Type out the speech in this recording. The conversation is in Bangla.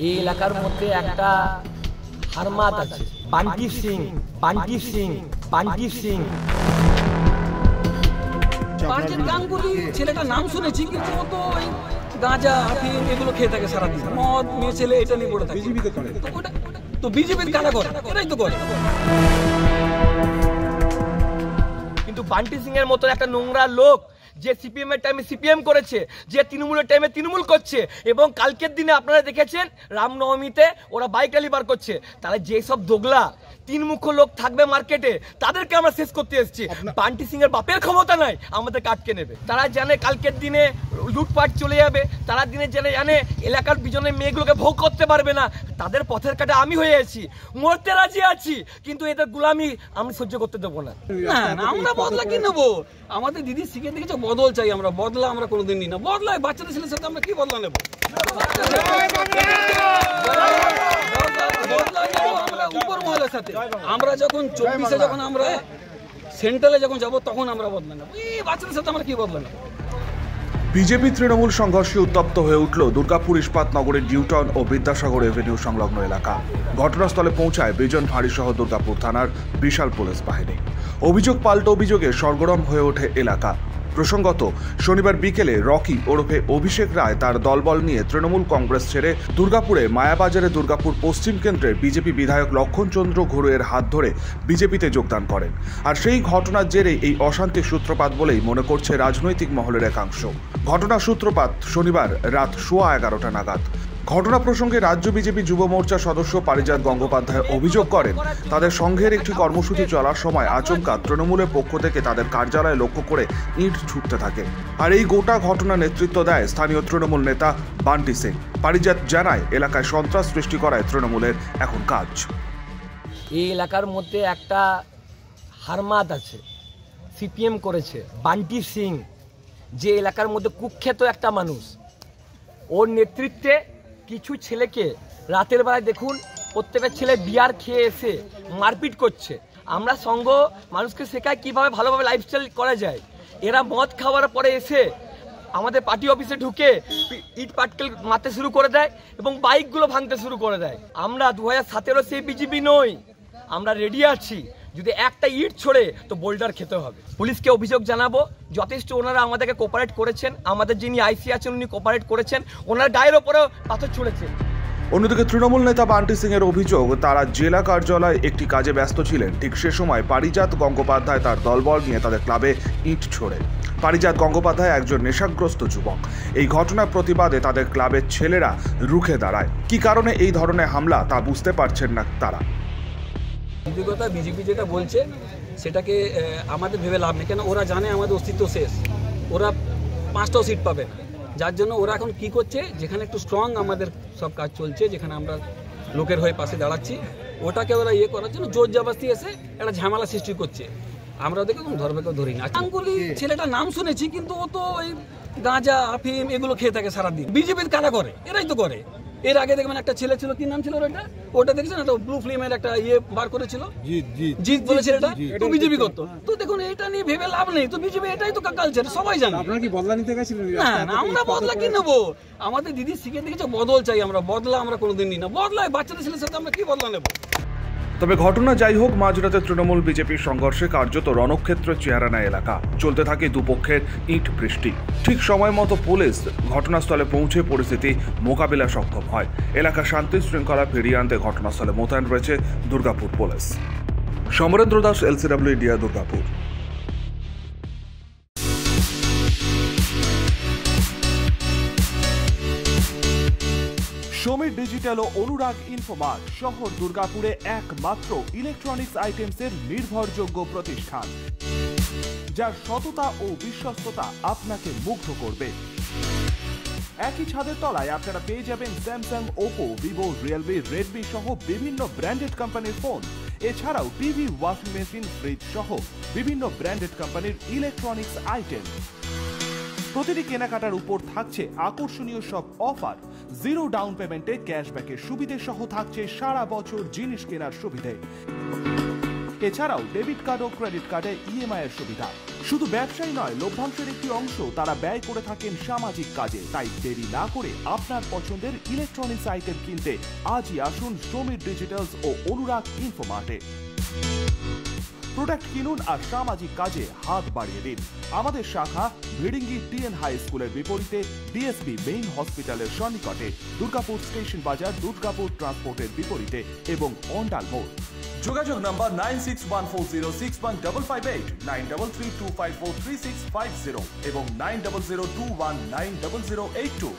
এই এলাকার মধ্যে একটা হারমাত আছে, বান্টি সিং। পারভেজ গাঙ্গুলি ছেলেটার নাম শুনেছি, কিন্তু ও তো ওই গাঁজা আফিম এগুলো খেয়ে থাকে সারাদিন, মদ মেয়ে ছেলে এটা নিয়ে পড়ে থাকে। তো বিজেপির কারা করে, এরাই তো করে। কিন্তু বান্টি সিং এর মতো একটা নোংরা লোক যে সিপিএম এর টাইমে সিপিএম করেছে, যে তৃণমূলের টাইমে তৃণমূল করছে, এবং কালকের দিনে আপনারা দেখেছেন রামনবমীতে ওরা বাইক র্যালি বার করছে, তাহলে যেসব দোগলা তিন মুখ্য লোক থাকবে মার্কেটে তাদেরকে আমরা শেষ করতে এসেছি। বান্টি সিং এর বাপের ক্ষমতা নাই আমাদেরকে আটকে নেবে। তারা জানে কালকের দিনে লুটপাট চলে যাবে, তারা দিনে জানে এলাকার পিছনে মেয়েগুলোকে ভোগ করতে পারবে না। তাদের পথের কাটা আমি হয়ে আছি, মরতে রাজি আছি, কিন্তু এদের গোলামি আমি সহ্য করতে দেবো না। না, আমরা বদলা কি নেবো? আমাদের দিদি শিখে দেখেছে বদল চাই, আমরা বদলা আমরা কোনোদিন নিই না। বদলায় বাচ্চাদের ছেলের সাথে আমরা কি বদলা নেবো? উপর মহলের সাথে আমরা যখন 24-এ যখন আমরা সেন্ট্রালে যখন যাবো তখন আমরা বদলা নেবো। এই বাচ্চাদের সাথে আমরা কি বদলা নেবো? বিজেপি তৃণমূল সংঘর্ষে উত্তপ্ত হয়ে উঠল দুর্গাপুর ইস্পাত নগরের নিউটাউন ও বিদ্যাসাগর এভিনিউ সংলগ্ন এলাকা। ঘটনাস্থলে পৌঁছায় বিজন ভারী সহ দুর্গাপুর থানার বিশাল পুলিশ বাহিনী। অভিযোগ পাল্টা অভিযোগে সরগরম হয়ে ওঠে এলাকা। প্রসঙ্গত, শনিবার বিকেলে রকি ওরফে অভিষেক রায় তার দলবল নিয়ে তৃণমূল কংগ্রেস ছেড়ে দুর্গাপুরে মায়াবাজারে দুর্গাপুর পশ্চিম কেন্দ্রের বিজেপি বিধায়ক লক্ষণচন্দ্র ঘুরুয়ের হাত ধরে বিজেপিতে যোগদান করেন। আর সেই ঘটনার জেরে এই অশান্তির সূত্রপাত বলেই মনে করছে রাজনৈতিক মহলের একাংশ। ঘটনার সূত্রপাত শনিবার রাত 11:15 নাগাদ। ঘটনা প্রসঙ্গে রাজ্য বিজেপি যুব মোর্চার সদস্য পারিজাত গঙ্গোপাধ্যায় অভিযোগ করেন, তাদের সংঘের একটি কর্মসূচি চলার সময় আচমকা তৃণমূলের পক্ষ থেকে তাদের কার্যালয়ে লক্ষ্য করে ইট ছুটতে থাকে। আর এই গোটা ঘটনা নেতৃত্ব দেয় স্থানীয় তৃণমূল নেতা বান্টি সিং। পারিজাত জানায়, এলাকায় সন্ত্রাস সৃষ্টি করায় তৃণমূলের এখন কাজ। এই এলাকার মধ্যে একটা হারমাত আছে, সিপিএম করেছে, বান্টি সিং, যে এলাকার মধ্যে কুখ্যাত একটা মানুষ। ওর নেতৃত্বে কিছু ছেলেকে রাতের বেলায় দেখুন প্রত্যেকটা ছেলে বিয়ার খেয়ে এসে মারপিট করছে। আমরা সংঘ মানুষকে শেখায় কিভাবে ভালোভাবে লাইফস্টাইল করা যায়। এরা মদ খাওয়ার পরে এসে আমাদের পার্টি অফিসে ঢুকে ইট পাটকেল মারতে শুরু করে দেয় এবং বাইকগুলো ভাঙতে শুরু করে দেয়। আমরা 2017 সেই বিজেপি নই, আমরা রেডি আছি। যদি একটা ইট ছড়ে তো বোল্ডার খেতে হবে। পুলিশকে অভিযোগ জানাবো, যথেষ্ট ওনারা আমাদেরকে কোপারেট করেছেন, আমাদের যিনি আইসি আছেন উনি কোপারেট করেছেন, ওনার গায়ের ওপরেও পাথর ছুঁড়েছেন। অন্যদিকে তৃণমূল নেতা বান্টি সিং এর অভিযোগ, তারা জেলা কার্যালয়ে একটি কাজে ব্যস্ত ছিলেন। ঠিক সে সময় পারিজাত গঙ্গোপাধ্যায় তার দলবল নিয়ে তাদের ক্লাবে ইট ছোড়ে। পারিজাত গঙ্গোপাধ্যায় একজন নেশাগ্রস্ত যুবক। এই ঘটনার প্রতিবাদে তাদের ক্লাবের ছেলেরা রুখে দাঁড়ায়। কি কারণে এই ধরনের হামলা তা বুঝতে পারছেন না তারা। বিজেপি যেটা বলছে সেটাকে আমাদের ভেবে লাভ নেই, কেন ওরা জানে আমাদের অস্তিত্ব শেষ, ওরা 5টাও সিট পাবে না। যার জন্য ওরা এখন কি করছে, যেখানে একটু স্ট্রং আমাদের সব কাজ চলছে, যেখানে আমরা লোকের হয়ে পাশে দাঁড়াচ্ছি, ওটাকে ওরা করার জন্য জোর জবরদস্তি এসে একটা ঝামেলা সৃষ্টি করছে। আমরা ওদেরকে ধরবেকেও ধরি না। গাঙ্গুলি ছেলেটার নাম শুনেছি, কিন্তু ও তো ওই গাঁজা আফিম এগুলো খেয়ে থাকে সারাদিন। বিজেপির কারা করে, এরাই তো করে। এর আগে দেখবেন একটা ছেলে ছিল, কি নাম ছিল ওটা দেখছেন, একটা ব্লু ফিল্মের একটা বার করেছিল, জিৎ বলে ছেলেটা, তো বিজেপি করতো। তো দেখুন এটা নিয়ে ভেবে লাভ নেই, তো বিজেপি এটাই তো কালচার, সবাই জানে। আপনারা কি বদলা নিতে গেছিলেন? না, আমরা বদলা কি নেবো? আমাদের দিদি শিখে দেখেছে বদল চাই, আমরা বদলা আমরা কোনোদিন নিই না। বদলায় বাচ্চাদের ছেলের সাথে আমরা কি বদলা নেবো? তবে ঘটনা যাই হোক, মাঝরাতে তৃণমূল বিজেপির সংঘর্ষে কার্যত রণক্ষেত্রের চেহারা নেয় এলাকা। চলতে থাকে দুপক্ষের ইট বৃষ্টি। ঠিক সময় মতো পুলিশ ঘটনাস্থলে পৌঁছে পরিস্থিতি মোকাবিলা সক্ষম হয়। এলাকা শান্তি শৃঙ্খলা ফিরিয়ে আনতে ঘটনাস্থলে মোতায়েন রয়েছে Durgapur police. Samarendra Das, LCW India, Durgapur. Samir digital ও অনুরাগ ইনফোমার্ট শহর দুর্গাপুরে একমাত্র ইলেকট্রনিক্স আইটেমসের নির্ভরযোগ্য প্রতিষ্ঠান, যার সততা ও বিশ্বস্ততা আপনাকে মুগ্ধ করবে। একই ছাদের তলায় আপনারা পেয়ে যাবেন Samsung, Oppo, Vivo, Realme, Redmi সহ বিভিন্ন ব্র্যান্ডেড কোম্পানির ফোন। এছাড়াও টিভি, ওয়াশিং মেশিন, ফ্রিজ সহ বিভিন্ন ব্র্যান্ডেড কোম্পানির ইলেকট্রনিক্স আইটেম। প্রতিটি কেনাকাটার উপর থাকছে আকর্ষণীয় সব অফার। জিরো ডাউন পেমেন্টে ক্যাশব্যাকের সুবিধে সহ থাকছে সারা বছর জিনিস কেনার সুবিধে। এছাড়াও ডেবিট কার্ড ও ক্রেডিট কার্ডে ইএমআই এর সুবিধা। শুধু ব্যবসায়ী নয়, লভ্যাংশের একটি অংশ তারা ব্যয় করে থাকেন সামাজিক কাজে। তাই দেরি না করে আপনার পছন্দের ইলেকট্রনিক্স আইটেম কিনতে আজই আসুন সমীর ডিজিটালস ও অনুরাগ ইনফোমার্টে। প্রোডাক্ট কিনুন আর সামাজিক কাজে হাত বাড়িয়ে দিন। আমাদের শাখা ভিড়িঙ্গি টিএন হাই স্কুলের বিপরীতে ডিএসবি মেইন হসপিটালের সন্নিকটে, দুর্গাপুর স্টেশন বাজার, দুর্গাপুর ট্রান্সপোর্টের বিপরীতে এবং অন্ডাল মোড়। যোগাযোগ নাম্বার 9614061558, 9332543650 এবং 9002190082।